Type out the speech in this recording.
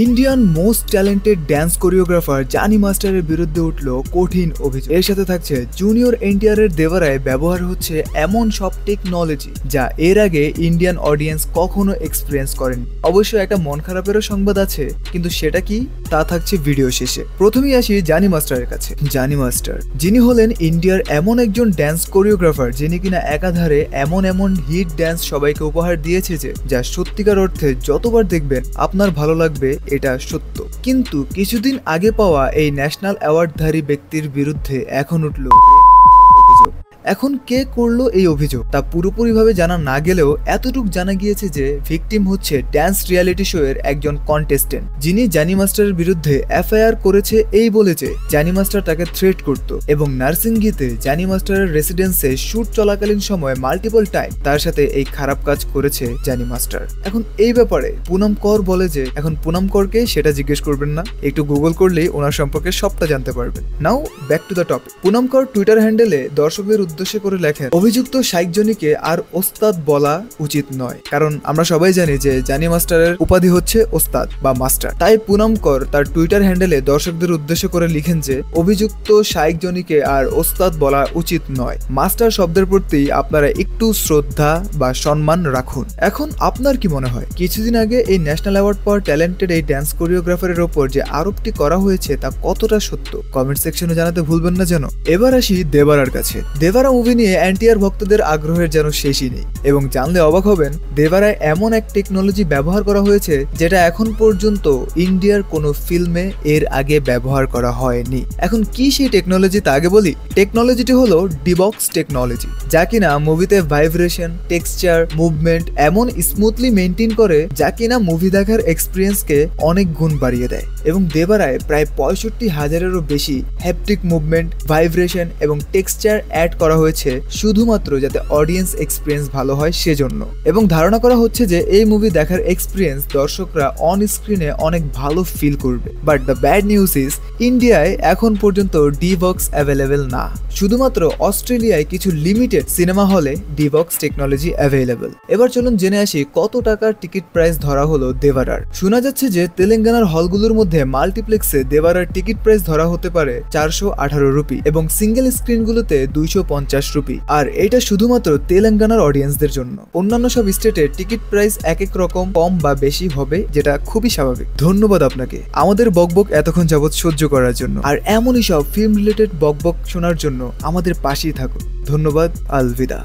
Indian most talented dance choreographer জানি মাস্টারের বিরুদ্ধে উঠল কঠিন অভিযোগ। এর সাথে থাকছে জুনিয়র এনটিআর এর দেওয়ারায় ব্যবহার হচ্ছে এমন সব টেকনোলজি যা এর আগে ইন্ডিয়ান অডিয়েন্স কখনো এক্সপিরিয়েন্স করেনি। অবশ্য একটা মন খারাপেরও সংবাদ আছে, কিন্তু সেটা কি তা থাকছে ভিডিও শেষে। প্রথমেই আসি জানি মাস্টারের কাছে। জানি মাস্টার যিনি হলেন ইন্ডিয়ার এমন একজন ড্যান্স কোরিওগ্রাফার যিনি কিনা একাধারে এমন হিট ড্যান্স সবাইকে উপহার দিয়েছে যে যা সত্যিকার অর্থে যতবার দেখবেন আপনার ভালো লাগবে, এটা সত্য। কিন্তু কিছুদিন আগে পাওয়া এই ন্যাশনাল অ্যাওয়ার্ডধারী ব্যক্তির বিরুদ্ধে এখন উঠল অভিযোগ। এখন কে করলো এই অভিযোগ তা পুরোপুরিভাবে জানা না গেলেও এতটুকু জানা গিয়েছে যে ভিকটিম হচ্ছে ড্যান্স রিয়ালিটি শো এর একজন কন্টেস্টেন্ট, যিনি জানি মাস্টারের বিরুদ্ধে এফআইআর করেছে এই বলে যে জানি মাস্টার তাকে থ্রেট করত এবং নার্সিংগিতে জানি মাস্টারের রেসিডেন্সে শুট চলাকালীন সময় মাল্টিপল টাইম তার সাথে এই খারাপ কাজ করেছে জানি মাস্টার। এখন এই ব্যাপারে পুনম কর বলে যে এখন পুনম করকে সেটা জিজ্ঞেস করবেন না, একটু গুগল করলেই ওনার সম্পর্কে সবটা জানতে পারবেন। Now back to the topic. Poonam Kaur Twitter হ্যান্ডেলে দর্শকদের উদ্দেশ্য করে লেখেন, অভিযুক্ত শাইকজনীকে আর ওস্তাদ বলা উচিত নয়, কারণ আমরা সবাই জানি যে জানি মাস্টারের উপাধি হচ্ছে ওস্তাদ বা মাস্টার। তাই পুনম কর তার টুইটার হ্যান্ডেলে দর্শকদের উদ্দেশ্য করে লিখেন যে অভিযুক্ত শাইকজনীকে আর ওস্তাদ বলা উচিত নয়। মাস্টার শব্দের প্রতি আপনারা একটু শ্রদ্ধা বা সম্মান রাখুন। এখন আপনার কি মনে হয় কিছুদিন আগে এই ন্যাশনাল অ্যাওয়ার্ড পাওয়ার ট্যালেন্টেড এই ড্যান্স কোরিওগ্রাফারের ওপর যে আরোপটি করা হয়েছে তা কতটা সত্য? কমেন্ট সেকশনে জানাতে ভুলবেন না যেন। এবার আসি দেবারার কাছে। দেবারা মুভি নিয়ে এনটিআর ভক্তদের আগ্রহের যেন শেষই নেই, এবং জানলে অবাক হবেন দেবারায় এমন এক টেকনোলজি ব্যবহার করা হয়েছে যেটা এখন পর্যন্ত ইন্ডিয়ার কোনো ফিল্মে এর আগে ব্যবহার করা হয়নি। এখন কি সেই টেকনোলজি তা আগে বলি। টেকনোলজিটি হলো ডিবক্স টেকনোলজি, যা কিনা মুভিতে ভাইব্রেশন, টেক্সচার, মুভমেন্ট এমন স্মুথলি মেনটেন করে যা কিনা মুভি দেখার এক্সপিরিয়েন্সকে অনেক গুণ বাড়িয়ে দেয়। এবং দেবারায় প্রায় 65,000-এরও বেশি হ্যাপটিক মুভমেন্ট, ভাইব্রেশন এবং টেক্সচার অ্যাড করা হয়েছে শুধুমাত্র যাতে অডিয়েন্স এক্সপিরিয়েন্স ভালো হয় সেজন্য। এবং ধারণা করা হচ্ছে যে এই মুভি দেখার এক্সপিরিয়েন্স দর্শকরা অন স্ক্রিনে অনেক ভালো ফিল করবে। But the bad news is ইন্ডিয়ায় এখন পর্যন্ত ডিবক্স অ্যাভেলেবেল না, শুধুমাত্র অস্ট্রেলিয়ায় কিছু লিমিটেড সিনেমা হলে ডিবক্স টেকনোলজি অ্যাভেলেবেল। এবার চলুন জেনে আসি কত টাকার টিকিট প্রাইস ধরা হলো দেবারার। শোনা যাচ্ছে যে তেলেঙ্গানার হলগুলোর মধ্যে মাল্টিপ্লেক্সে দেবারার টিকিট প্রাইস ধরা হতে পারে 418 রুপি এবং সিঙ্গেল স্ক্রিনগুলোতে 250 রুপি। আর এটা শুধুমাত্র তেলেঙ্গানার অডিয়েন্সদের জন্য। অন্যান্য সব স্টেটের টিকিট প্রাইস এক এক রকম কম বা বেশি হবে, যেটা খুবই স্বাভাবিক। ধন্যবাদ আপনাকে আমাদের বকবক এতক্ষণ যাবৎ সহ্য করার জন্য। আর এমনই সব ফিল্ম রিলেটেড বকবক শোনার জন্য আমাদের পাশেই থাকুন। ধন্যবাদ। আলবিদা।